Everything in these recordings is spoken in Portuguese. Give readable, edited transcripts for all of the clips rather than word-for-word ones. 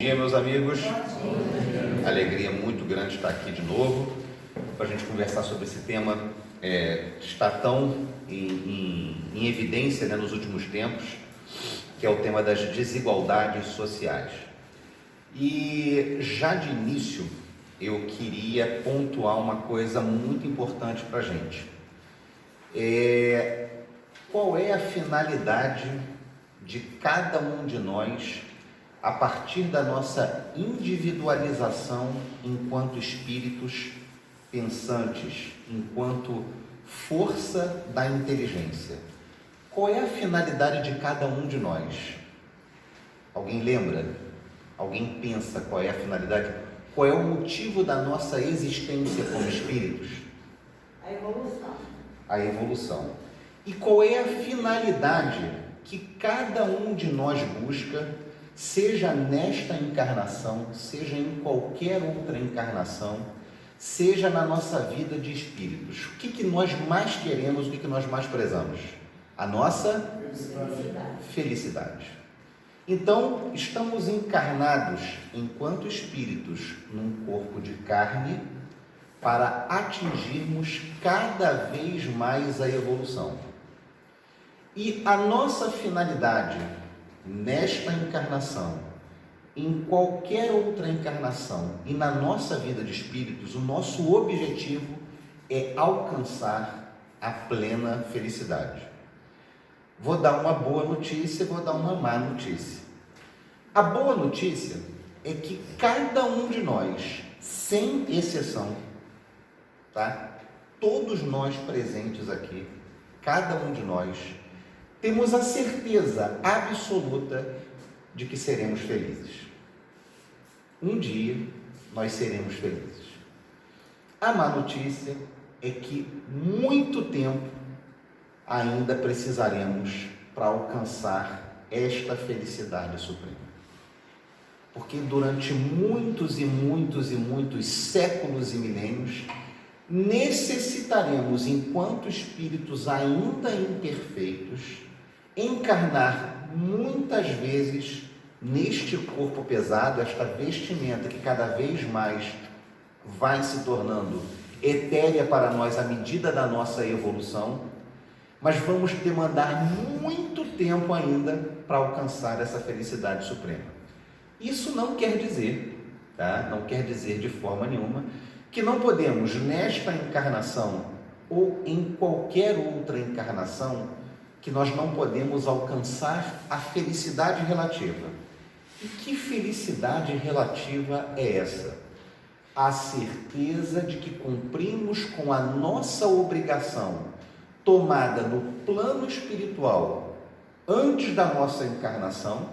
Bom dia, meus amigos. Alegria muito grande estar aqui de novo para a gente conversar sobre esse tema que está tão em evidência, né, nos últimos tempos, que é o tema das desigualdades sociais. E já de início eu queria pontuar uma coisa muito importante para a gente. Qual é a finalidade de cada um de nós a partir da nossa individualização enquanto espíritos pensantes, enquanto força da inteligência? Qual é a finalidade de cada um de nós? Alguém lembra? Alguém pensa qual é a finalidade? Qual é o motivo da nossa existência como espíritos? A evolução. A evolução. E qual é a finalidade que cada um de nós busca, seja nesta encarnação, seja em qualquer outra encarnação, seja na nossa vida de espíritos? O que nós mais queremos, o que nós mais prezamos? A nossa felicidade. Então, estamos encarnados enquanto espíritos num corpo de carne para atingirmos cada vez mais a evolução. E a nossa finalidade nesta encarnação, em qualquer outra encarnação e na nossa vida de espíritos, o nosso objetivo é alcançar a plena felicidade. Vou dar uma boa notícia e vou dar uma má notícia. A boa notícia é que cada um de nós, sem exceção, tá? Todos nós presentes aqui, cada um de nós, temos a certeza absoluta de que seremos felizes. Um dia nós seremos felizes. A má notícia é que muito tempo ainda precisaremos para alcançar esta felicidade suprema. Porque durante muitos e muitos e muitos séculos e milênios, necessitaremos, enquanto espíritos ainda imperfeitos, encarnar muitas vezes neste corpo pesado, esta vestimenta que cada vez mais vai se tornando etérea para nós à medida da nossa evolução, mas vamos demandar muito tempo ainda para alcançar essa felicidade suprema. Isso não quer dizer, tá? Não quer dizer de forma nenhuma que não podemos, nesta encarnação ou em qualquer outra encarnação, que nós não podemos alcançar a felicidade relativa. E que felicidade relativa é essa? A certeza de que cumprimos com a nossa obrigação tomada no plano espiritual antes da nossa encarnação,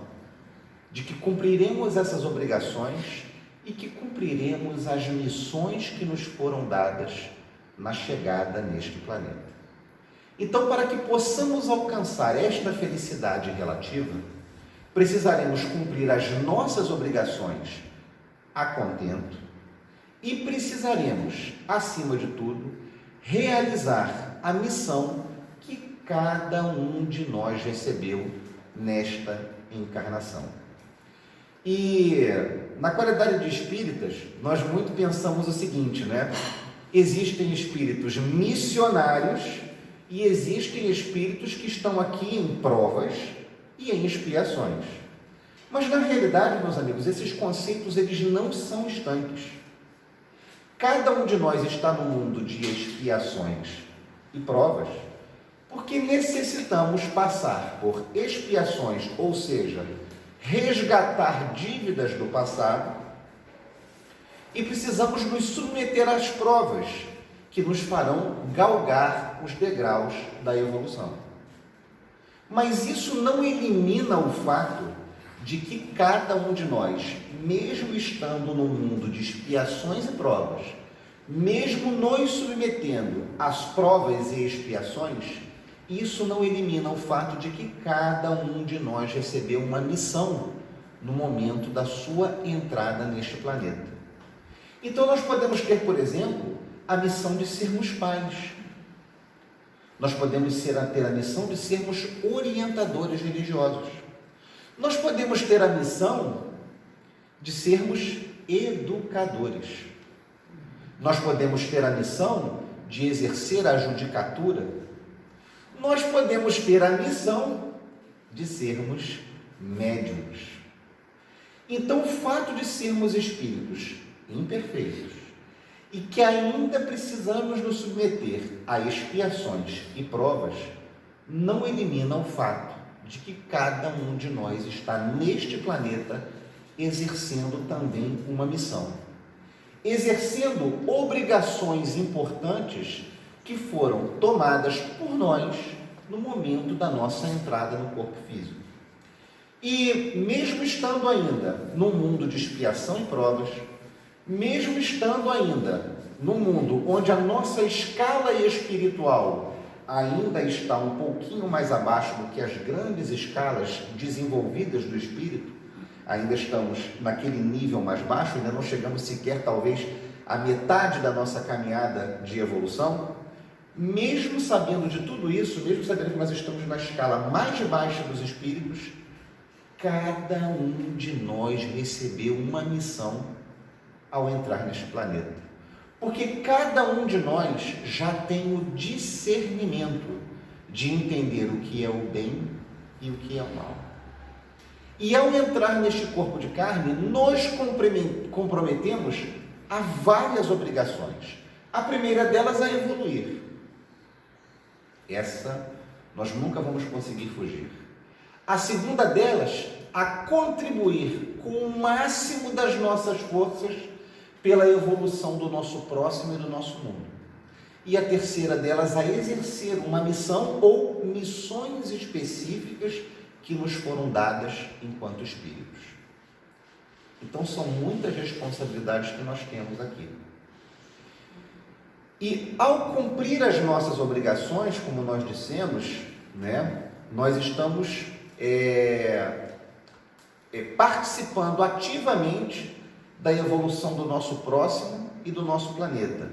de que cumpriremos essas obrigações e que cumpriremos as missões que nos foram dadas na chegada neste planeta. Então, para que possamos alcançar esta felicidade relativa, precisaremos cumprir as nossas obrigações a contento e precisaremos, acima de tudo, realizar a missão que cada um de nós recebeu nesta encarnação. E na qualidade de espíritas, nós muito pensamos o seguinte, né? Existem espíritos missionários e existem espíritos que estão aqui em provas e em expiações. Mas na realidade, meus amigos, esses conceitos eles não são estanques. Cada um de nós está no mundo de expiações e provas porque necessitamos passar por expiações, ou seja, resgatar dívidas do passado, e precisamos nos submeter às provas que nos farão galgar os degraus da evolução. Mas isso não elimina o fato de que cada um de nós, mesmo estando no mundo de expiações e provas, mesmo nos submetendo às provas e expiações, isso não elimina o fato de que cada um de nós recebeu uma missão no momento da sua entrada neste planeta. Então nós podemos ter, por exemplo, a missão de sermos pais. Nós podemos ter a missão de sermos orientadores religiosos. Nós podemos ter a missão de sermos educadores. Nós podemos ter a missão de exercer a judicatura. Nós podemos ter a missão de sermos médiuns. Então, o fato de sermos espíritos imperfeitos e que ainda precisamos nos submeter a expiações e provas, não elimina o fato de que cada um de nós está neste planeta exercendo também uma missão, exercendo obrigações importantes que foram tomadas por nós no momento da nossa entrada no corpo físico. E mesmo estando ainda no mundo de expiação e provas, mesmo estando ainda no mundo onde a nossa escala espiritual ainda está um pouquinho mais abaixo do que as grandes escalas desenvolvidas do espírito, ainda estamos naquele nível mais baixo, ainda não chegamos sequer talvez à metade da nossa caminhada de evolução. Mesmo sabendo de tudo isso, mesmo sabendo que nós estamos na escala mais baixa dos espíritos, cada um de nós recebeu uma missão ao entrar neste planeta. Porque cada um de nós já tem o discernimento de entender o que é o bem e o que é o mal. E ao entrar neste corpo de carne, nos comprometemos a várias obrigações. A primeira delas é evoluir. Essa nós nunca vamos conseguir fugir. A segunda delas, a contribuir com o máximo das nossas forças pela evolução do nosso próximo e do nosso mundo. E a terceira delas, a exercer uma missão ou missões específicas que nos foram dadas enquanto espíritos. Então, são muitas responsabilidades que nós temos aqui. E ao cumprir as nossas obrigações, como nós dissemos, nós estamos participando ativamente da evolução do nosso próximo e do nosso planeta,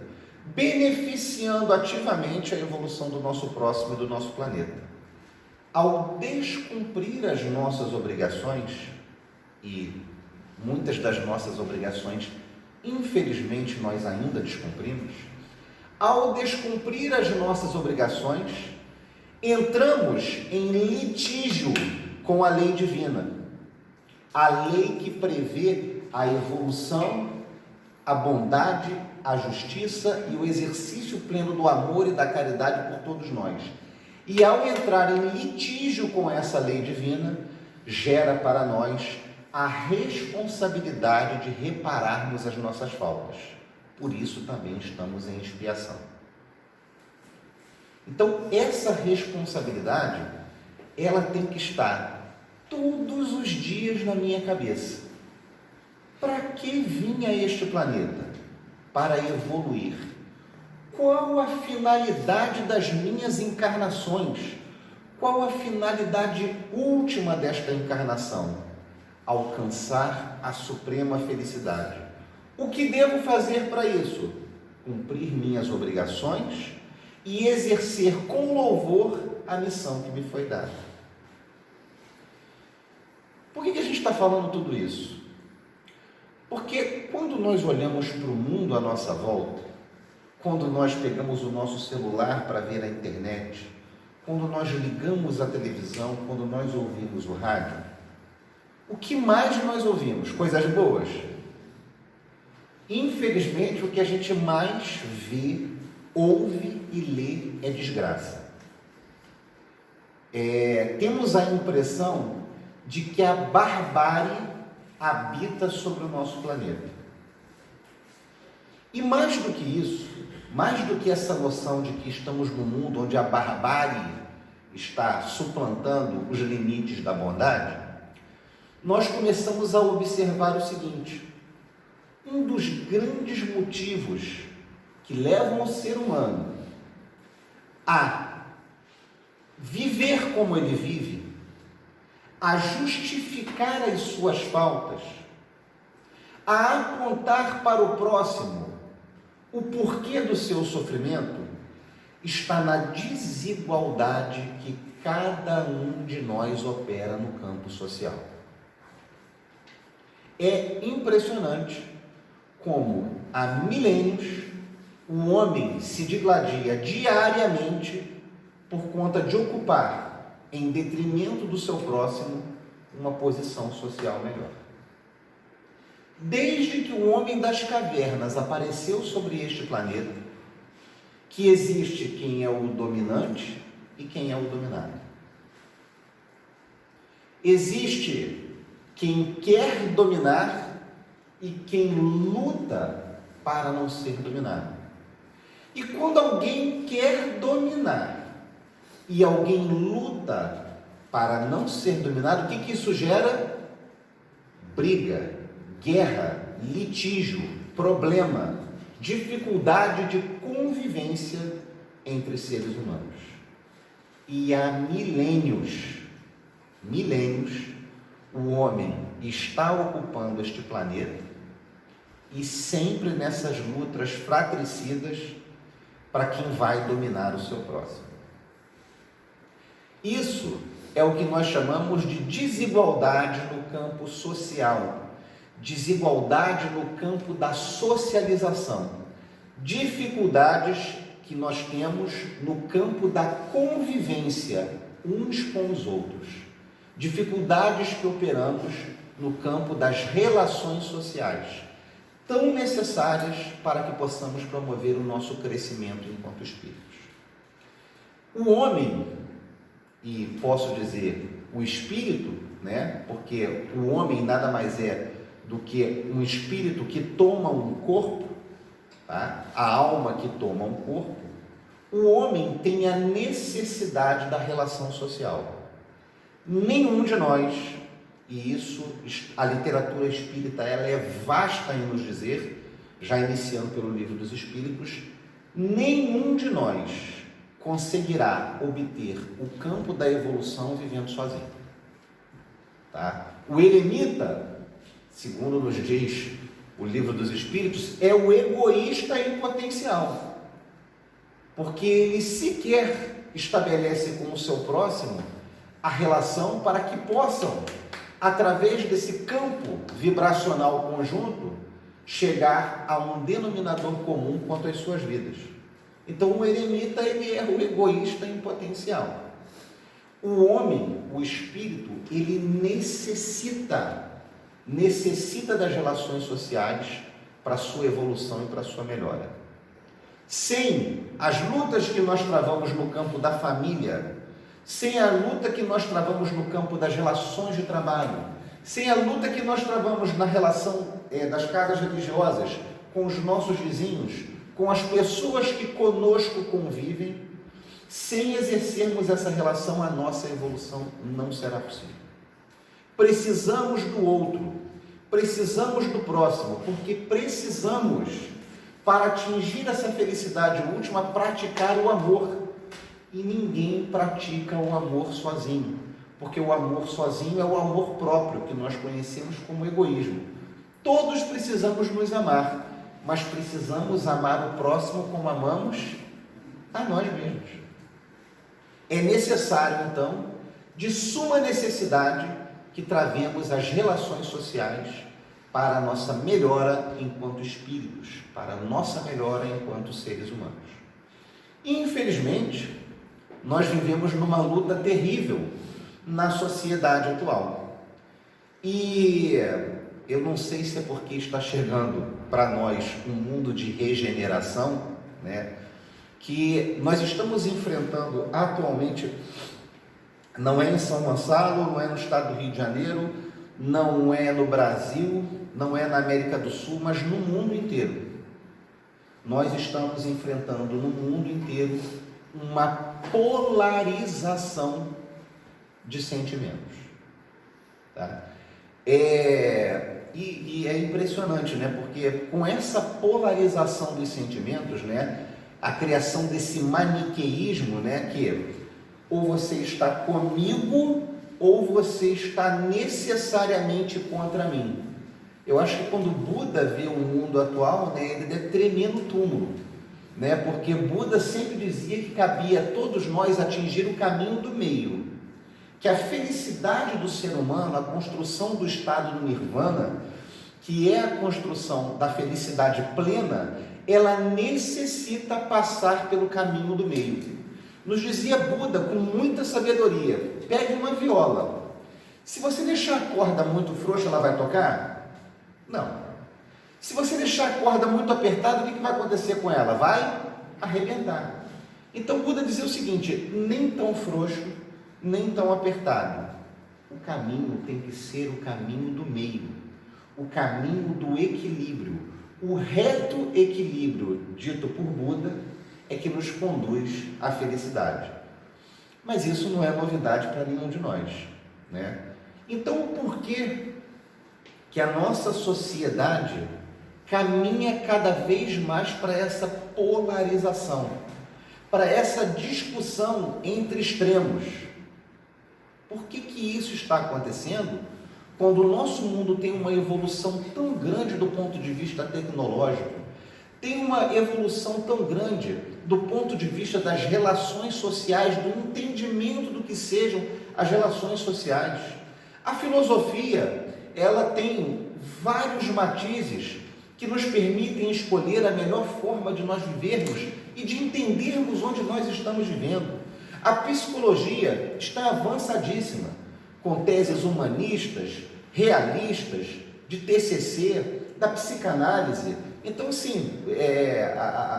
beneficiando ativamente a evolução do nosso próximo e do nosso planeta. Ao descumprir as nossas obrigações, e muitas das nossas obrigações, infelizmente, nós ainda descumprimos, ao descumprir as nossas obrigações, entramos em litígio com a lei divina, a lei que prevê a evolução, a bondade, a justiça e o exercício pleno do amor e da caridade por todos nós. E ao entrar em litígio com essa lei divina, gera para nós a responsabilidade de repararmos as nossas faltas. Por isso também estamos em expiação. Então, essa responsabilidade, ela tem que estar todos os dias na minha cabeça. Para que vim a este planeta? Para evoluir. Qual a finalidade das minhas encarnações? Qual a finalidade última desta encarnação? Alcançar a suprema felicidade. O que devo fazer para isso? Cumprir minhas obrigações e exercer com louvor a missão que me foi dada. Por que a gente está falando tudo isso? Porque quando nós olhamos para o mundo à nossa volta, quando nós pegamos o nosso celular para ver a internet, quando nós ligamos a televisão, quando nós ouvimos o rádio, o que mais nós ouvimos? Coisas boas? Infelizmente, o que a gente mais vê, ouve e lê é desgraça. Temos a impressão de que a barbárie habita sobre o nosso planeta. E mais do que isso, mais do que essa noção de que estamos num mundo onde a barbárie está suplantando os limites da bondade, nós começamos a observar o seguinte: um dos grandes motivos que levam o ser humano a viver como ele vive, a justificar as suas faltas, a apontar para o próximo o porquê do seu sofrimento, está na desigualdade que cada um de nós opera no campo social. É impressionante como há milênios o homem se digladia diariamente por conta de ocupar, em detrimento do seu próximo, uma posição social melhor. Desde que o homem das cavernas apareceu sobre este planeta, que existe quem é o dominante e quem é o dominado. Existe quem quer dominar e quem luta para não ser dominado. E quando alguém quer dominar e alguém luta para não ser dominado, o que isso gera? Briga, guerra, litígio, problema, dificuldade de convivência entre seres humanos. E há milênios, o homem está ocupando este planeta e sempre nessas lutas fratricidas para quem vai dominar o seu próximo. Isso é o que nós chamamos de desigualdade no campo social, desigualdade no campo da socialização, dificuldades que nós temos no campo da convivência uns com os outros, dificuldades que operamos no campo das relações sociais, tão necessárias para que possamos promover o nosso crescimento enquanto espíritos. O homem, e posso dizer o espírito, porque o homem nada mais é do que um espírito que toma um corpo, tá? A alma que toma um corpo. O homem tem a necessidade da relação social. Nenhum de nós, e isso a literatura espírita ela é vasta em nos dizer, já iniciando pelo Livro dos Espíritos, nenhum de nós conseguirá obter o campo da evolução vivendo sozinho. Tá? O eremita, segundo nos diz o Livro dos Espíritos, é o egoísta em potencial, porque ele sequer estabelece com o seu próximo a relação para que possam, através desse campo vibracional conjunto, chegar a um denominador comum quanto às suas vidas. Então o eremita ele é o egoísta em potencial. O homem, o espírito, ele necessita das relações sociais para a sua evolução e para a sua melhora. Sem as lutas que nós travamos no campo da família, sem a luta que nós travamos no campo das relações de trabalho, sem a luta que nós travamos na relação das casas religiosas, com os nossos vizinhos, com as pessoas que conosco convivem, sem exercermos essa relação, a nossa evolução não será possível. Precisamos do outro, precisamos do próximo, porque precisamos, para atingir essa felicidade última, praticar o amor. E ninguém pratica o amor sozinho, porque o amor sozinho é o amor próprio, que nós conhecemos como egoísmo. Todos precisamos nos amar, mas precisamos amar o próximo como amamos a nós mesmos. É necessário, então, de suma necessidade, que travemos as relações sociais para a nossa melhora enquanto espíritos, para a nossa melhora enquanto seres humanos. Infelizmente, nós vivemos numa luta terrível na sociedade atual. E eu não sei se é porque está chegando para nós um mundo de regeneração, que nós estamos enfrentando atualmente, não é em São Gonçalo, não é no estado do Rio de Janeiro, não é no Brasil, não é na América do Sul, mas no mundo inteiro. Nós estamos enfrentando no mundo inteiro uma polarização de sentimentos. Tá? E é impressionante, porque com essa polarização dos sentimentos, a criação desse maniqueísmo, que ou você está comigo ou você está necessariamente contra mim. Eu acho que quando Buda vê o mundo atual, ele deve tremer no túmulo, porque Buda sempre dizia que cabia a todos nós atingir o caminho do meio, que a felicidade do ser humano, a construção do estado do nirvana, que é a construção da felicidade plena, ela necessita passar pelo caminho do meio. Nos dizia Buda com muita sabedoria: pegue uma viola. Se você deixar a corda muito frouxa, ela vai tocar? Não. Se você deixar a corda muito apertada, o que vai acontecer com ela? Vai arrebentar. Então Buda dizia o seguinte: nem tão frouxo, nem tão apertado. O caminho tem que ser o caminho do meio, o caminho do equilíbrio. O reto equilíbrio dito por Buda é que nos conduz à felicidade. Mas isso não é novidade para nenhum de nós, né? Então, por que a nossa sociedade caminha cada vez mais para essa polarização, para essa discussão entre extremos? Por que isso está acontecendo quando o nosso mundo tem uma evolução tão grande do ponto de vista tecnológico, tem uma evolução tão grande do ponto de vista das relações sociais, do entendimento do que sejam as relações sociais? A filosofia, ela tem vários matizes que nos permitem escolher a melhor forma de nós vivermos e de entendermos onde nós estamos vivendo. A psicologia está avançadíssima, com teses humanistas, realistas, de TCC, da psicanálise. Então, assim,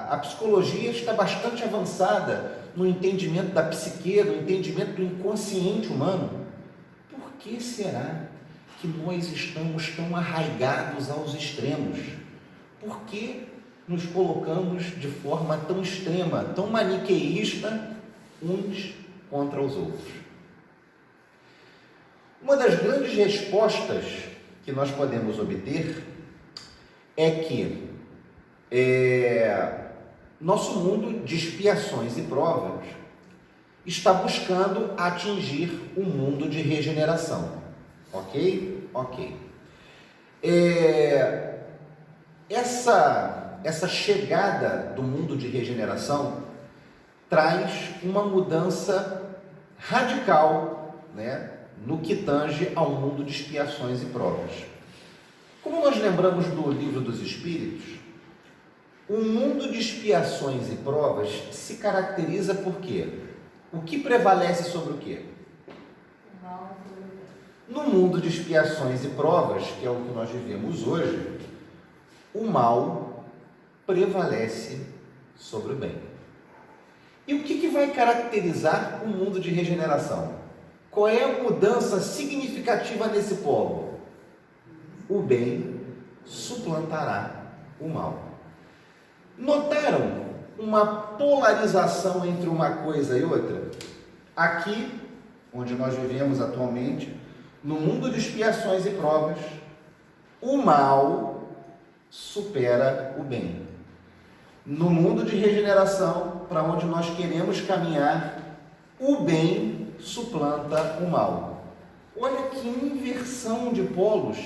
a psicologia está bastante avançada no entendimento da psique, no entendimento do inconsciente humano. Por que será que nós estamos tão arraigados aos extremos? Por que nos colocamos de forma tão extrema, tão maniqueísta, uns contra os outros? Uma das grandes respostas que nós podemos obter é que nosso mundo de expiações e provas está buscando atingir um mundo de regeneração. Ok? Ok. Essa chegada do mundo de regeneração traz uma mudança radical, né, no que tange ao mundo de expiações e provas. Como nós lembramos do Livro dos Espíritos, o mundo de expiações e provas se caracteriza por quê? O que prevalece sobre o quê? No mundo de expiações e provas, que é o que nós vivemos hoje, o mal prevalece sobre o bem. E o que vai caracterizar o mundo de regeneração? Qual é a mudança significativa nesse polo? O bem suplantará o mal. Notaram uma polarização entre uma coisa e outra? Aqui, onde nós vivemos atualmente, no mundo de expiações e provas, o mal supera o bem. No mundo de regeneração, para onde nós queremos caminhar, o bem suplanta o mal. Olha que inversão de polos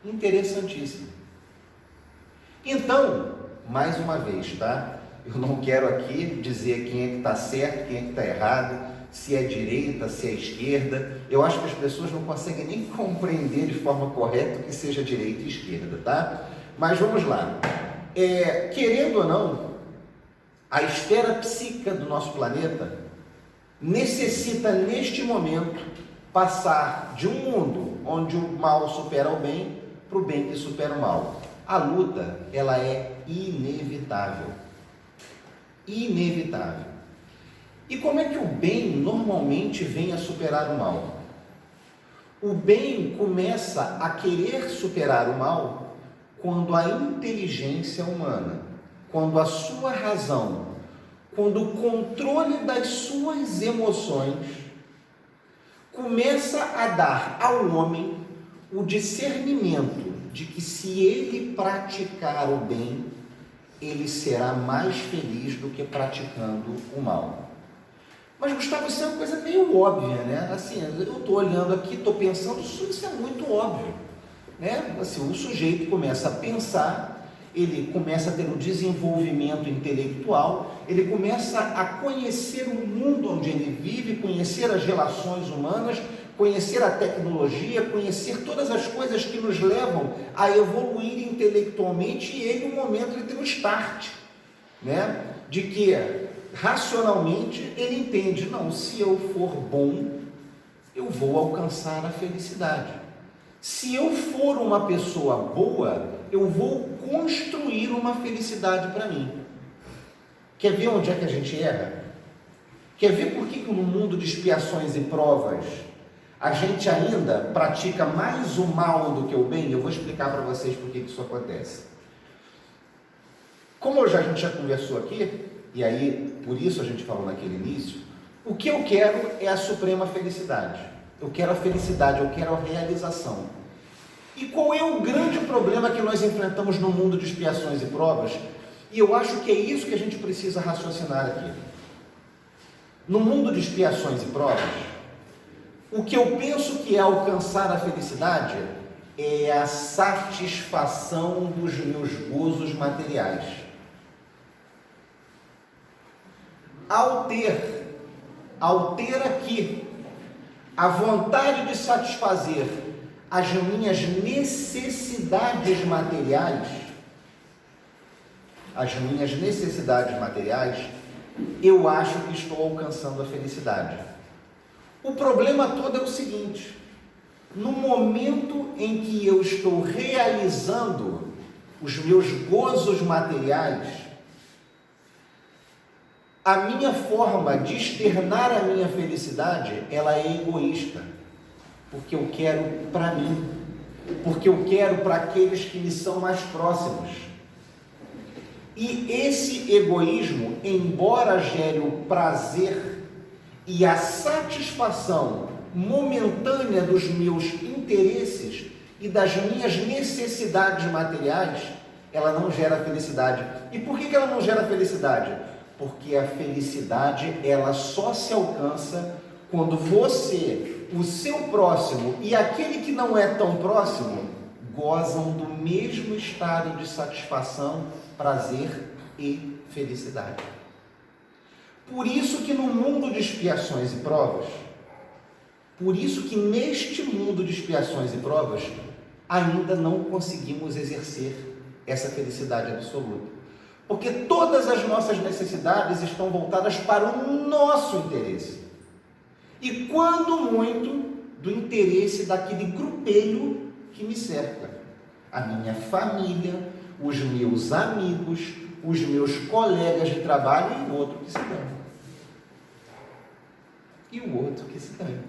interessantíssima. Então, mais uma vez, tá? Eu não quero aqui dizer quem é que está certo, quem é que está errado, se é direita, se é esquerda. Eu acho que as pessoas não conseguem nem compreender de forma correta o que seja direita e esquerda, tá? Mas vamos lá. Querendo ou não, a esfera psíquica do nosso planeta necessita, neste momento, passar de um mundo onde o mal supera o bem para o bem que supera o mal. A luta, ela é inevitável. Inevitável. E como é que o bem normalmente vem a superar o mal? O bem começa a querer superar o mal quando a inteligência humana, quando a sua razão, quando o controle das suas emoções começa a dar ao homem o discernimento de que se ele praticar o bem, ele será mais feliz do que praticando o mal. Mas, Gustavo, isso é uma coisa meio óbvia, né? Assim, eu estou olhando aqui, estou pensando, isso é muito óbvio, né? Assim, o sujeito começa a pensar, ele começa a ter um desenvolvimento intelectual, ele começa a conhecer o mundo onde ele vive, conhecer as relações humanas, conhecer a tecnologia, conhecer todas as coisas que nos levam a evoluir intelectualmente, e ele, um momento, ele tem um start, né? De que, racionalmente, ele entende, não, se eu for bom, eu vou alcançar a felicidade. Se eu for uma pessoa boa, eu vou construir uma felicidade para mim. Quer ver onde é que a gente erra? Quer ver por que no mundo de expiações e provas a gente ainda pratica mais o mal do que o bem? Eu vou explicar para vocês por que isso acontece. Como a gente já conversou aqui, e aí por isso a gente falou naquele início, o que eu quero é a suprema felicidade. Eu quero a felicidade, eu quero a realização. E qual é o grande problema que nós enfrentamos no mundo de expiações e provas? E eu acho que é isso que a gente precisa raciocinar aqui. No mundo de expiações e provas, o que eu penso que é alcançar a felicidade é a satisfação dos meus gozos materiais. Ao ter aqui a vontade de satisfazer as minhas necessidades materiais, eu acho que estou alcançando a felicidade. O problema todo é o seguinte: no momento em que eu estou realizando os meus gozos materiais, a minha forma de externar a minha felicidade, ela é egoísta, porque eu quero para mim, porque eu quero para aqueles que me são mais próximos. E esse egoísmo, embora gere o prazer e a satisfação momentânea dos meus interesses e das minhas necessidades materiais, ela não gera felicidade. E por que ela não gera felicidade? Porque a felicidade, ela só se alcança quando você, o seu próximo e aquele que não é tão próximo gozam do mesmo estado de satisfação, prazer e felicidade. Por isso que no mundo de expiações e provas, por isso que neste mundo de expiações e provas, ainda não conseguimos exercer essa felicidade absoluta. Porque todas as nossas necessidades estão voltadas para o nosso interesse. E quando muito, do interesse daquele grupelho que me cerca. A minha família, os meus amigos, os meus colegas de trabalho e o outro que se ganha.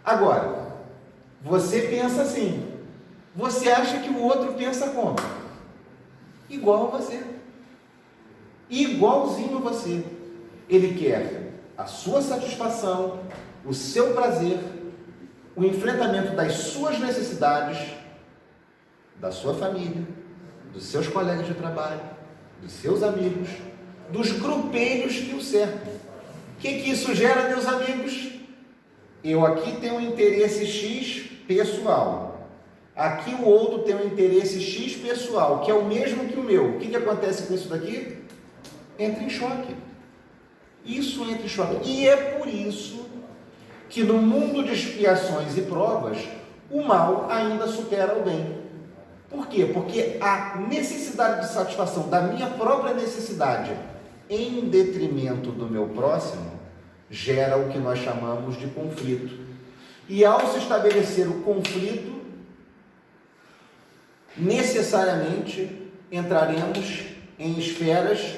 Agora, você pensa assim, você acha que o outro pensa como? Igual a você. Igualzinho a você. Ele quer a sua satisfação, o seu prazer, o enfrentamento das suas necessidades, da sua família, dos seus colegas de trabalho, dos seus amigos, dos grupelhos que o cercam. O que isso gera, meus amigos? Eu aqui tenho um interesse X pessoal. Aqui o outro tem um interesse X pessoal, que é o mesmo que o meu. O que acontece com isso daqui? Entra em choque. Isso entra em choque. E é por isso que no mundo de expiações e provas, o mal ainda supera o bem. Por quê? Porque a necessidade de satisfação da minha própria necessidade em detrimento do meu próximo gera o que nós chamamos de conflito. E ao se estabelecer o conflito, necessariamente entraremos em esferas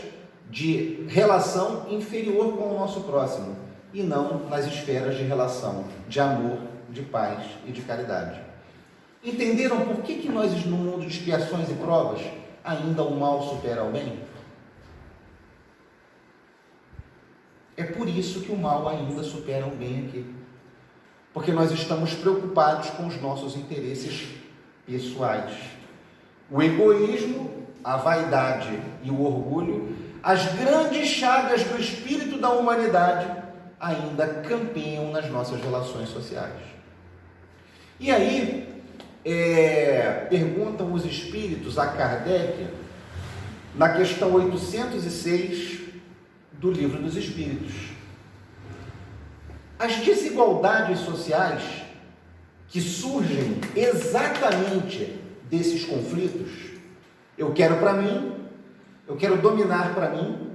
de relação inferior com o nosso próximo e não nas esferas de relação de amor, de paz e de caridade. Entenderam por que nós, no mundo de expiações e provas, ainda o mal supera o bem? É por isso que o mal ainda supera o bem aqui. Porque nós estamos preocupados com os nossos interesses pessoais. O egoísmo, a vaidade e o orgulho, as grandes chagas do espírito da humanidade, ainda campeiam nas nossas relações sociais. E aí, perguntam os espíritos a Kardec, na questão 806 do Livro dos Espíritos. As desigualdades sociais que surgem exatamente desses conflitos, eu quero para mim, eu quero dominar para mim,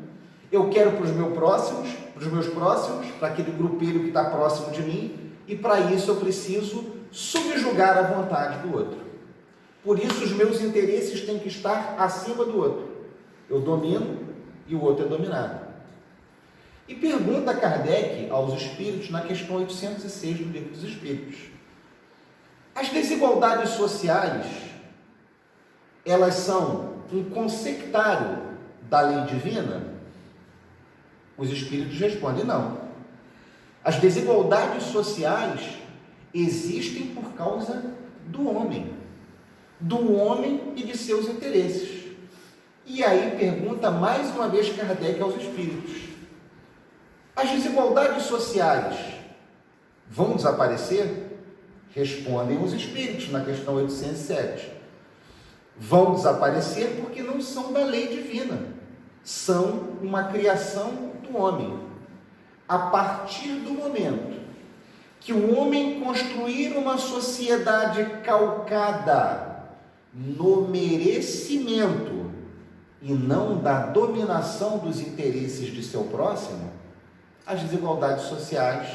eu quero para os meus próximos, para aquele grupelho que está próximo de mim, e para isso eu preciso subjugar a vontade do outro. Por isso os meus interesses têm que estar acima do outro. Eu domino e o outro é dominado. E pergunta Kardec aos espíritos na questão 806 do Livro dos Espíritos: as desigualdades sociais, elas são um consectário da lei divina? Os espíritos respondem: não. As desigualdades sociais existem por causa do homem e de seus interesses. E aí pergunta mais uma vez Kardec aos espíritos: as desigualdades sociais vão desaparecer? Respondem os espíritos na questão 807. Vão desaparecer porque não são da lei divina, são uma criação do homem. A partir do momento que o homem construir uma sociedade calcada no merecimento e não da dominação dos interesses de seu próximo, as desigualdades sociais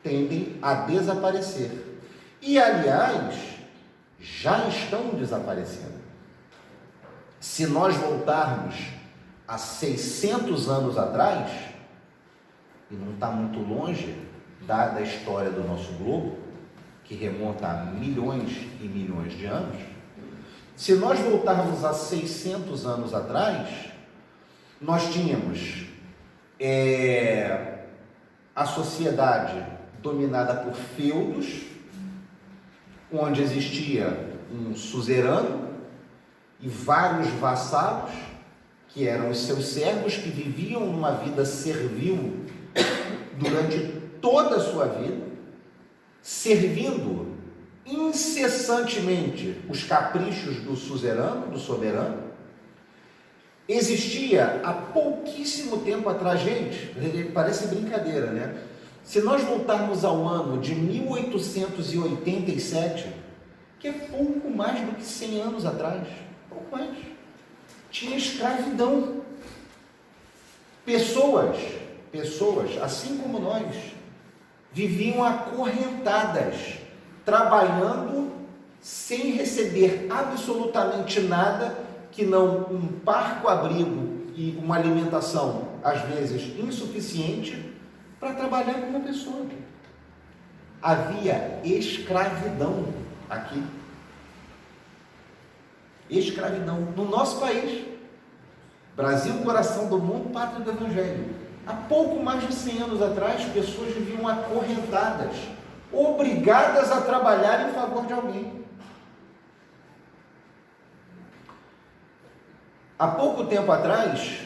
tendem a desaparecer. E, aliás, já estão desaparecendo. Se nós voltarmos a 600 anos atrás, e não está muito longe da história do nosso globo, que remonta a milhões e milhões de anos, se nós voltarmos a 600 anos atrás, nós tínhamos a sociedade dominada por feudos, onde existia um suzerano e vários vassalos, que eram os seus servos, que viviam numa vida servil durante toda a sua vida, servindo incessantemente os caprichos do suzerano, do soberano. Existia há pouquíssimo tempo atrás, gente, parece brincadeira, né? Se nós voltarmos ao ano de 1887, que é pouco mais do que 100 anos atrás, pouco mais, tinha escravidão. Pessoas, assim como nós, viviam acorrentadas, trabalhando sem receber absolutamente nada, que não um parco abrigo e uma alimentação, às vezes, insuficiente, para trabalhar com uma pessoa. Havia escravidão aqui. Escravidão no nosso país. Brasil, coração do mundo, pátria do Evangelho. Há pouco mais de 100 anos atrás, pessoas viviam acorrentadas, obrigadas a trabalhar em favor de alguém. Há pouco tempo atrás,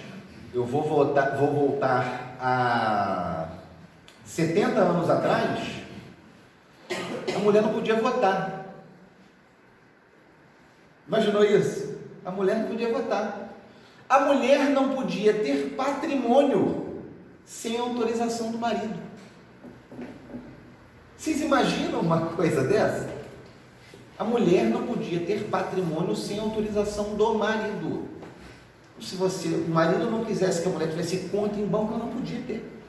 eu vou voltar a 70 anos atrás, a mulher não podia votar. Imaginou isso? A mulher não podia votar. A mulher não podia ter patrimônio sem autorização do marido. Vocês imaginam uma coisa dessa? A mulher não podia ter patrimônio sem autorização do marido. Se o marido não quisesse que a mulher tivesse conta em banco, ela não podia ter.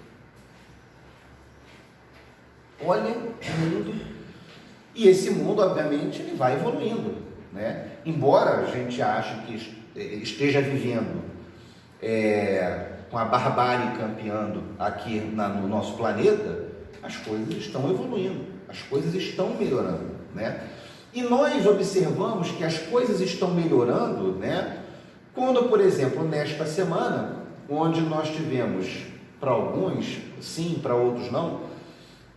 Olha o mundo. E esse mundo, obviamente, ele vai evoluindo, né? Embora a gente ache que esteja vivendo com a barbárie campeando aqui no nosso planeta, as coisas estão evoluindo, as coisas estão melhorando, né? E nós observamos que as coisas estão melhorando, né? Quando, por exemplo, nesta semana, onde nós tivemos, para alguns sim, para outros não,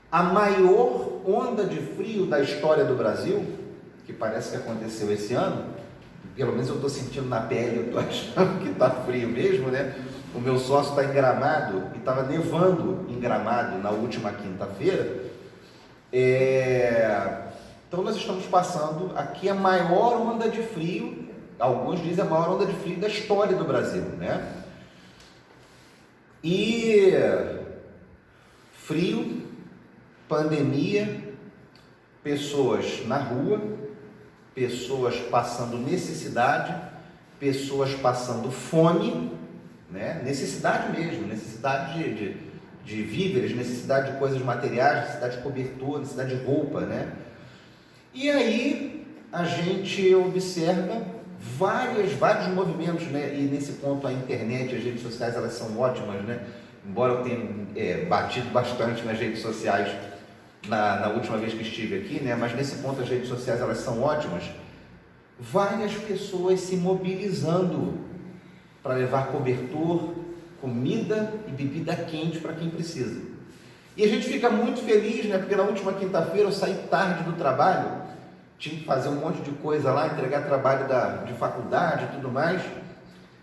a maior onda de frio da história do Brasil, que parece que aconteceu esse ano, pelo menos eu estou sentindo na pele, eu estou achando que está frio mesmo, né? O meu sócio está em Gramado, e estava nevando em Gramado na última quinta-feira. Então nós estamos passando aqui a maior onda de frio, alguns dizem a maior onda de frio da história do Brasil, né? E frio, pandemia, pessoas na rua, pessoas passando necessidade, pessoas passando fome, né? Necessidade mesmo, necessidade de víveres, necessidade de coisas materiais, necessidade de cobertor, necessidade de roupa, né? E aí a gente observa vários movimentos, né? E nesse ponto a internet, as redes sociais, elas são ótimas, né? Embora eu tenha batido bastante nas redes sociais na última vez que estive aqui, né? Mas nesse ponto as redes sociais, elas são ótimas. Várias pessoas se mobilizando para levar cobertor, comida e bebida quente para quem precisa. E a gente fica muito feliz, né? Porque na última quinta-feira eu saí tarde do trabalho, tinha que fazer um monte de coisa lá, entregar trabalho de faculdade e tudo mais.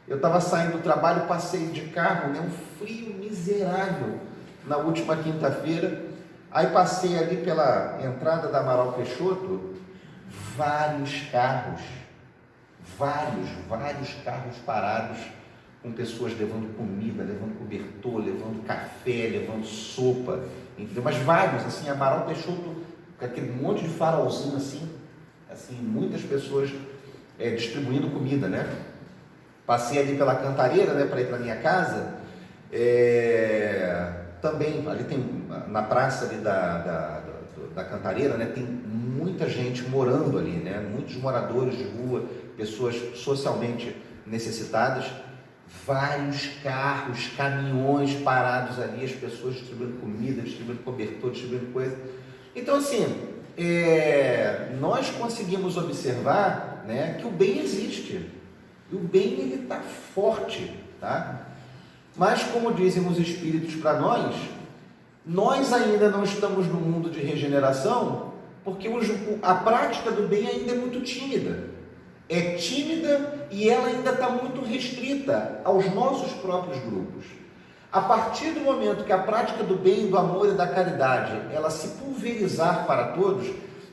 Eu estava saindo do trabalho, passei de carro, né? Um frio miserável na última quinta-feira. Aí passei ali pela entrada da Amaral Peixoto, vários carros parados, com pessoas levando comida, levando cobertor, levando café, levando sopa, entendeu? Mas vários, assim, Amaral Peixoto, com aquele monte de farolzinho assim, muitas pessoas distribuindo comida, né? Passei ali pela Cantareira, né, para ir para minha casa, também, ali tem, na praça ali da Cantareira, né, tem muita gente morando ali, né, muitos moradores de rua, pessoas socialmente necessitadas, vários carros, caminhões parados ali, as pessoas distribuindo comida, distribuindo cobertor, distribuindo coisa. Então, assim, nós conseguimos observar, né, que o bem existe, e o bem ele está forte, tá? Mas, como dizem os espíritos para nós ainda não estamos no mundo de regeneração, porque a prática do bem ainda é muito tímida. É tímida e ela ainda está muito restrita aos nossos próprios grupos. A partir do momento que a prática do bem, do amor e da caridade, ela se pulverizar para todos,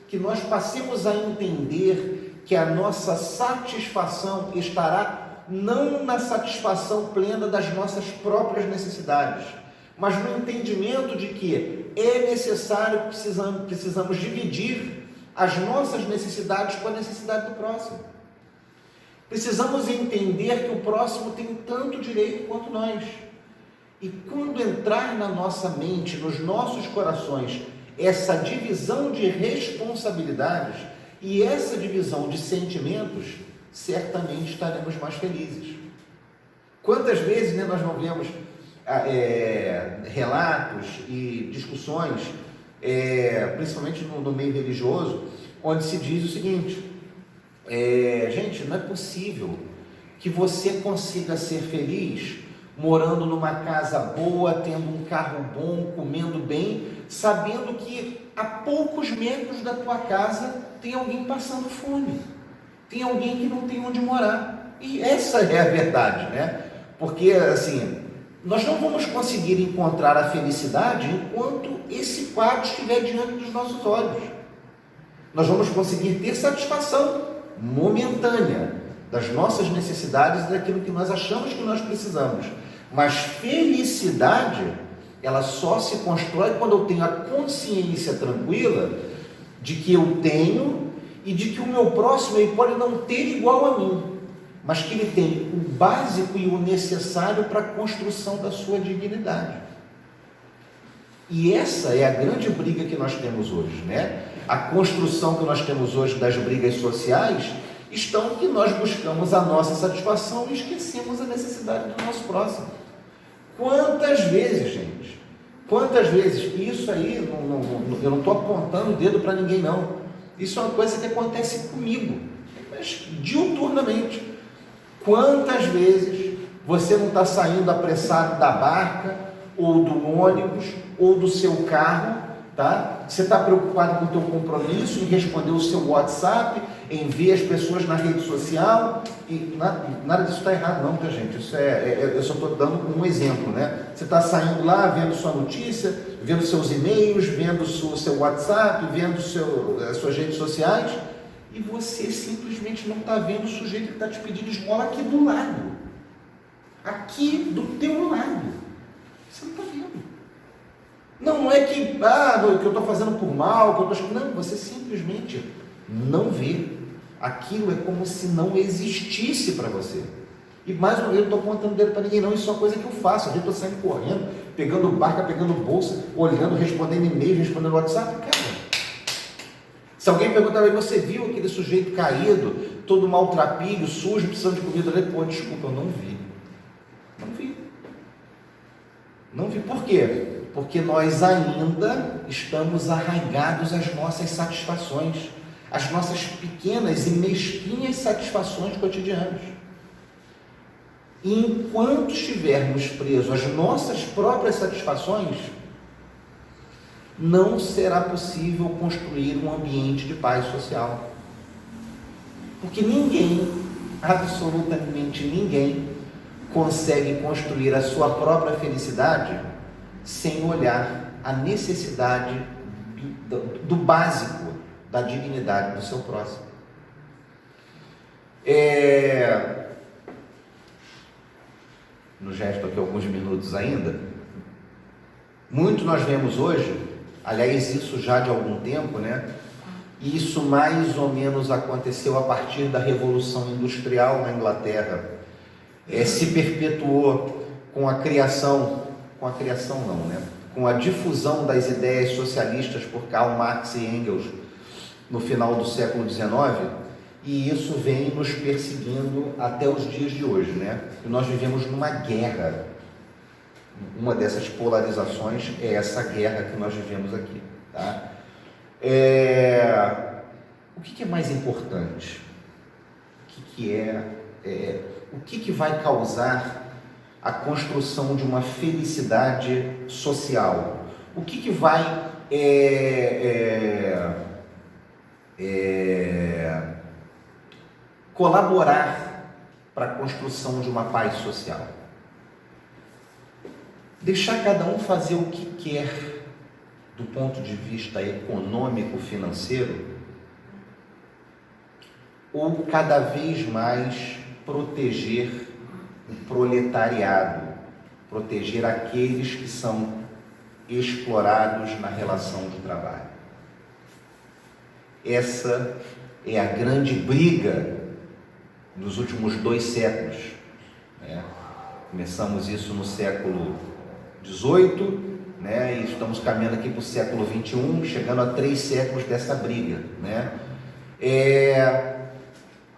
que nós passemos a entender que a nossa satisfação estará não na satisfação plena das nossas próprias necessidades, mas no entendimento de que é necessário, precisamos dividir as nossas necessidades com a necessidade do próximo. Precisamos entender que o próximo tem tanto direito quanto nós. E quando entrar na nossa mente, nos nossos corações, essa divisão de responsabilidades e essa divisão de sentimentos, certamente estaremos mais felizes. Quantas vezes, né, nós não vemos relatos e discussões, principalmente no meio religioso, onde se diz o seguinte: gente, não é possível que você consiga ser feliz morando numa casa boa, tendo um carro bom, comendo bem, sabendo que a poucos metros da tua casa tem alguém passando fome, tem alguém que não tem onde morar. E essa é a verdade, né? Porque, assim, nós não vamos conseguir encontrar a felicidade enquanto esse quadro estiver diante dos nossos olhos. Nós vamos conseguir ter satisfação momentânea das nossas necessidades e daquilo que nós achamos que nós precisamos. Mas felicidade, ela só se constrói quando eu tenho a consciência tranquila de que eu tenho e de que o meu próximo ele pode não ter igual a mim, mas que ele tem o básico e o necessário para a construção da sua dignidade. E essa é a grande briga que nós temos hoje, né? A construção que nós temos hoje das brigas sociais estão que nós buscamos a nossa satisfação e esquecemos a necessidade do nosso próximo. Quantas vezes, gente? Quantas vezes? Isso aí, eu não estou apontando o dedo para ninguém, não. Isso é uma coisa que acontece comigo, mas diuturnamente. Quantas vezes você não está saindo apressado da barca, ou do ônibus, ou do seu carro, tá? Você está preocupado com o teu compromisso, em responder o seu WhatsApp, em ver as pessoas na rede social, e nada disso está errado não, tá, gente? Isso eu só estou dando um exemplo, né? Você está saindo lá, vendo sua notícia, vendo seus e-mails, vendo o seu WhatsApp, vendo as suas redes sociais, e você simplesmente não está vendo o sujeito que está te pedindo esmola aqui do lado. Aqui do teu lado. Você não está vendo. Não é que, que eu estou fazendo por mal, que eu estou... Não, você simplesmente não vê. Aquilo é como se não existisse para você. E mais uma vez, eu não estou apontando dedo para ninguém, não. Isso é uma coisa que eu faço. A gente estou saindo correndo, pegando barca, pegando bolsa, olhando, respondendo e-mail, respondendo WhatsApp. Cara, se alguém perguntar, você viu aquele sujeito caído, todo maltrapilho, sujo, precisando de comida? Pô, desculpa, eu não vi. Não vi. Não vi. Por quê? Porque nós ainda estamos arraigados às nossas satisfações, às nossas pequenas e mesquinhas satisfações cotidianas. E enquanto estivermos presos às nossas próprias satisfações, não será possível construir um ambiente de paz social. Porque ninguém, absolutamente ninguém, consegue construir a sua própria felicidade sem olhar a necessidade do básico, da dignidade do seu próximo. No gesto aqui alguns minutos ainda, muito nós vemos hoje, aliás isso já de algum tempo, né? E isso mais ou menos aconteceu a partir da Revolução Industrial na Inglaterra, se perpetuou com a difusão das ideias socialistas por Karl Marx e Engels no final do século XIX, e isso vem nos perseguindo até os dias de hoje, né? E nós vivemos numa guerra. Uma dessas polarizações é essa guerra que nós vivemos aqui, tá? O que é mais importante? O que vai causar a construção de uma felicidade social? O que vai colaborar para a construção de uma paz social? Deixar cada um fazer o que quer do ponto de vista econômico, financeiro, ou cada vez mais proteger o proletariado, proteger aqueles que são explorados na relação de trabalho? Essa é a grande briga nos últimos 2 séculos, né? Começamos isso no século XVIII, né? E estamos caminhando aqui para o século XXI, chegando a 3 séculos dessa briga, né?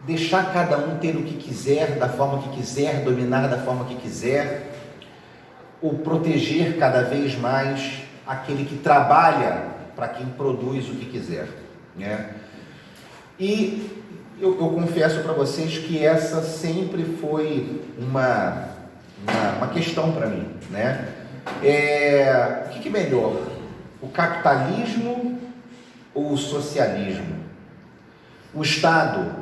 Deixar cada um ter o que quiser, da forma que quiser, dominar da forma que quiser, ou proteger cada vez mais aquele que trabalha para quem produz o que quiser, né? E eu confesso para vocês que essa sempre foi uma questão para mim, né? O que é melhor, o capitalismo ou o socialismo? O Estado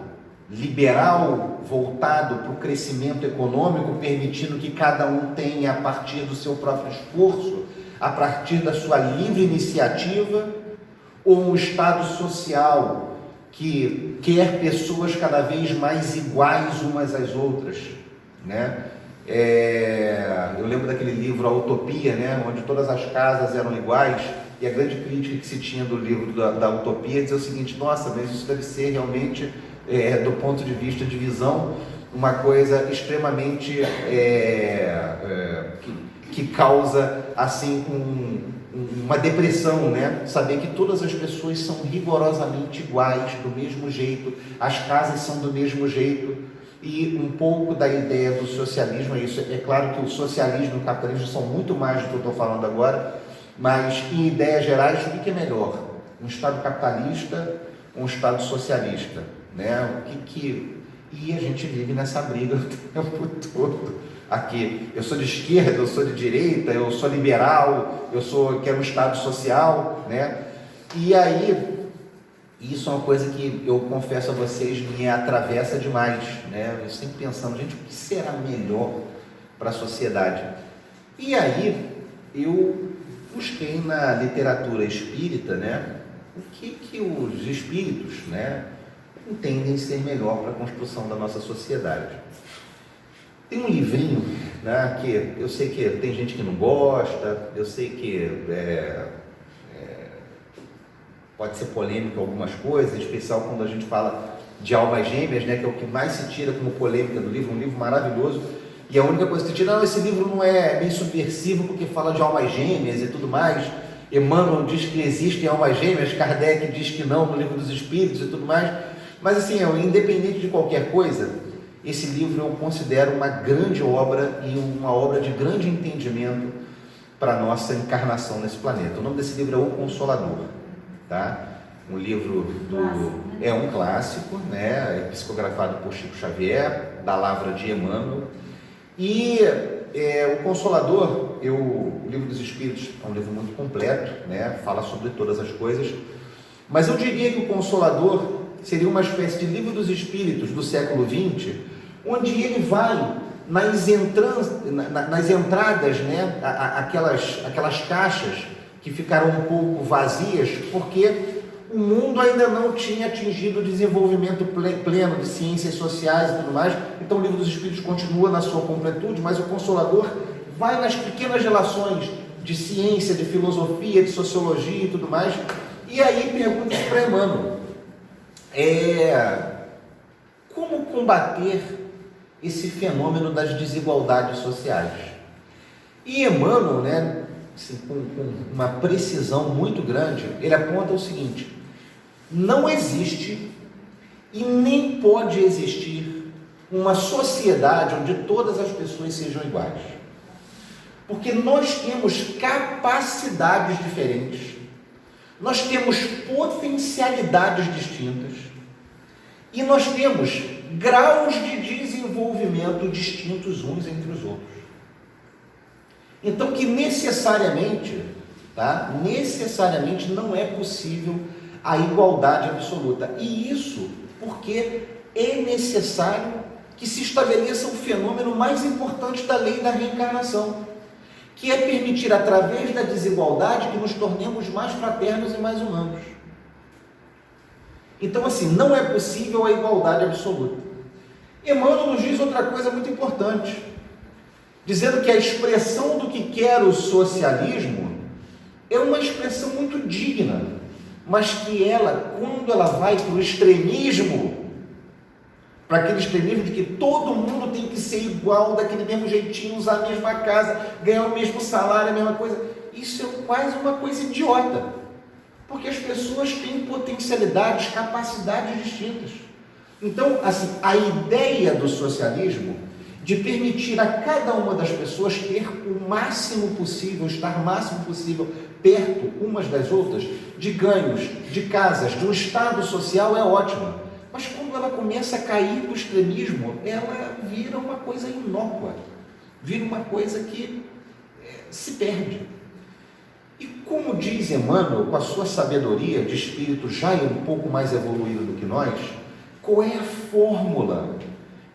liberal voltado para o crescimento econômico, permitindo que cada um tenha, a partir do seu próprio esforço, a partir da sua livre iniciativa, ou um Estado social que quer pessoas cada vez mais iguais umas às outras, né? Eu lembro daquele livro A Utopia, né? Onde todas as casas eram iguais, e a grande crítica que se tinha do livro da Utopia dizia o seguinte: nossa, mas isso deve ser realmente, do ponto de vista de visão, uma coisa extremamente que causa assim uma depressão, né? Saber que todas as pessoas são rigorosamente iguais, do mesmo jeito, as casas são do mesmo jeito. E um pouco da ideia do socialismo é isso. É claro que o socialismo e o capitalismo são muito mais do que eu estou falando agora, mas em ideias gerais, o que é melhor? Um Estado capitalista ou um Estado socialista, né? E a gente vive nessa briga o tempo todo. Aqui, eu sou de esquerda, eu sou de direita, eu sou liberal, quero um Estado social, né? E aí, isso é uma coisa que eu confesso a vocês, me atravessa demais, né? Eu sempre pensando, gente, o que será melhor para a sociedade? E aí, eu busquei na literatura espírita, né? O que os espíritos, né, entendem ser melhor para a construção da nossa sociedade. Tem um livrinho, né, que eu sei que tem gente que não gosta, eu sei que pode ser polêmico em algumas coisas, em especial quando a gente fala de almas gêmeas, né, que é o que mais se tira como polêmica do livro, um livro maravilhoso, e a única coisa que se tira, não, esse livro não é meio subversivo porque fala de almas gêmeas e tudo mais, Emmanuel diz que existem almas gêmeas, Kardec diz que não no Livro dos Espíritos e tudo mais, mas assim, independente de qualquer coisa, esse livro eu considero uma grande obra e uma obra de grande entendimento para a nossa encarnação nesse planeta. O nome desse livro é O Consolador, tá? Um livro é um clássico, né? É psicografado por Chico Xavier, da Lavra de Emmanuel. E O Consolador, o Livro dos Espíritos é um livro muito completo, né? Fala sobre todas as coisas, mas eu diria que O Consolador seria uma espécie de Livro dos Espíritos do século XX, onde ele vai nas entradas, né? aquelas caixas que ficaram um pouco vazias, porque o mundo ainda não tinha atingido o desenvolvimento pleno de ciências sociais e tudo mais. Então o Livro dos Espíritos continua na sua completude, mas o Consolador vai nas pequenas relações de ciência, de filosofia, de sociologia e tudo mais. E aí pergunta-se para Emmanuel, como combater esse fenômeno das desigualdades sociais? E Emmanuel, né, assim, com uma precisão muito grande, ele aponta o seguinte: não existe e nem pode existir uma sociedade onde todas as pessoas sejam iguais, porque nós temos capacidades diferentes, nós temos potencialidades distintas e nós temos graus de desenvolvimento distintos uns entre os outros. Então que necessariamente não é possível a igualdade absoluta. E isso porque é necessário que se estabeleça o fenômeno mais importante da lei da reencarnação, que é permitir, através da desigualdade, que nos tornemos mais fraternos e mais humanos. Então, assim, não é possível a igualdade absoluta. Emmanuel nos diz outra coisa muito importante, dizendo que a expressão do que quer o socialismo é uma expressão muito digna, mas que ela, quando ela vai para o extremismo, para aquele extremismo de que todo mundo tem que ser igual, daquele mesmo jeitinho, usar a mesma casa, ganhar o mesmo salário, a mesma coisa, isso é quase uma coisa idiota, porque as pessoas têm potencialidades, capacidades distintas. Então, assim, a ideia do socialismo de permitir a cada uma das pessoas ter o máximo possível, estar o máximo possível perto umas das outras, de ganhos, de casas, de um estado social, é ótima. Mas quando ela começa a cair no extremismo, ela vira uma coisa inócua, vira uma coisa que se perde. E como diz Emmanuel, com a sua sabedoria de espírito já um pouco mais evoluído do que nós, qual é a fórmula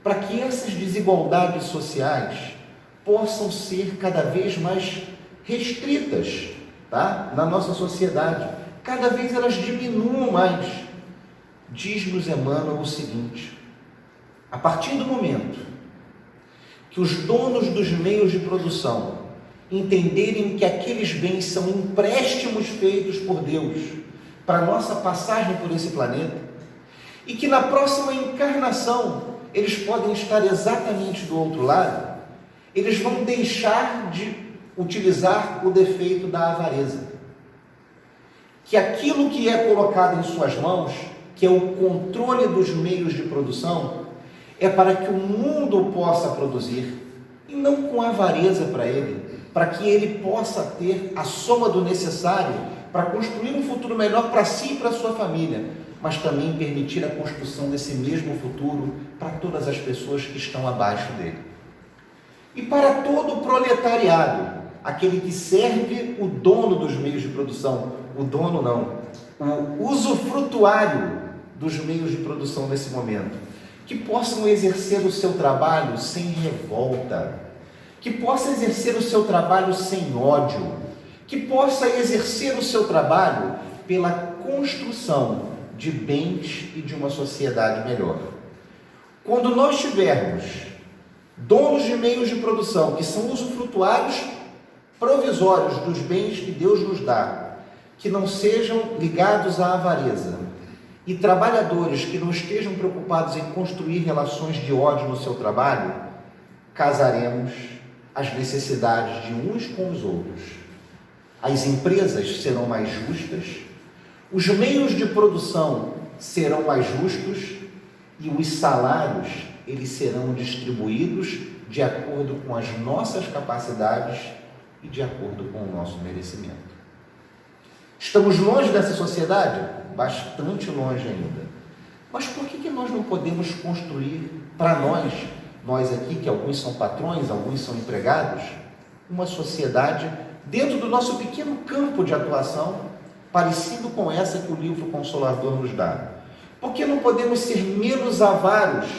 para que essas desigualdades sociais possam ser cada vez mais restritas, tá? Na nossa sociedade, cada vez elas diminuam mais? Diz-nos Emmanuel o seguinte: a partir do momento que os donos dos meios de produção entenderem que aqueles bens são empréstimos feitos por Deus para a nossa passagem por esse planeta, e que na próxima encarnação eles podem estar exatamente do outro lado, eles vão deixar de utilizar o defeito da avareza, que aquilo que é colocado em suas mãos, que é o controle dos meios de produção, é para que o mundo possa produzir, e não com avareza para ele, para que ele possa ter a soma do necessário para construir um futuro melhor para si e para a sua família, mas também permitir a construção desse mesmo futuro para todas as pessoas que estão abaixo dele. E para todo o proletariado, aquele que serve o dono dos meios de produção, o dono não, o usufrutuário dos meios de produção nesse momento, que possam exercer o seu trabalho sem revolta, que possa exercer o seu trabalho sem ódio, que possa exercer o seu trabalho pela construção de bens e de uma sociedade melhor. Quando nós tivermos donos de meios de produção, que são usufrutuários provisórios dos bens que Deus nos dá, que não sejam ligados à avareza, e trabalhadores que não estejam preocupados em construir relações de ódio no seu trabalho, casaremos as necessidades de uns com os outros. As empresas serão mais justas, os meios de produção serão mais justos e os salários, eles serão distribuídos de acordo com as nossas capacidades e de acordo com o nosso merecimento. Estamos longe dessa sociedade? Bastante longe ainda. Mas por que nós não podemos construir para nós aqui, que alguns são patrões, alguns são empregados, uma sociedade dentro do nosso pequeno campo de atuação, parecido com essa que o livro Consolador nos dá? Por que não podemos ser menos avaros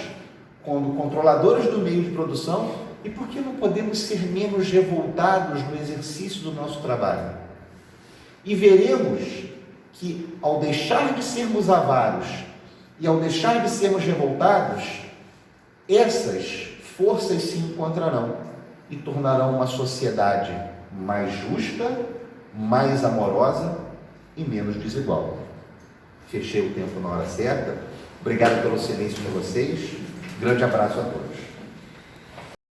como controladores do meio de produção? E por que não podemos ser menos revoltados no exercício do nosso trabalho? E veremos que, ao deixar de sermos avaros e ao deixar de sermos revoltados, essas forças se encontrarão e tornarão uma sociedade mais justa, mais amorosa e menos desigual. Fechei o tempo na hora certa. Obrigado pelo silêncio de vocês. Grande abraço a todos.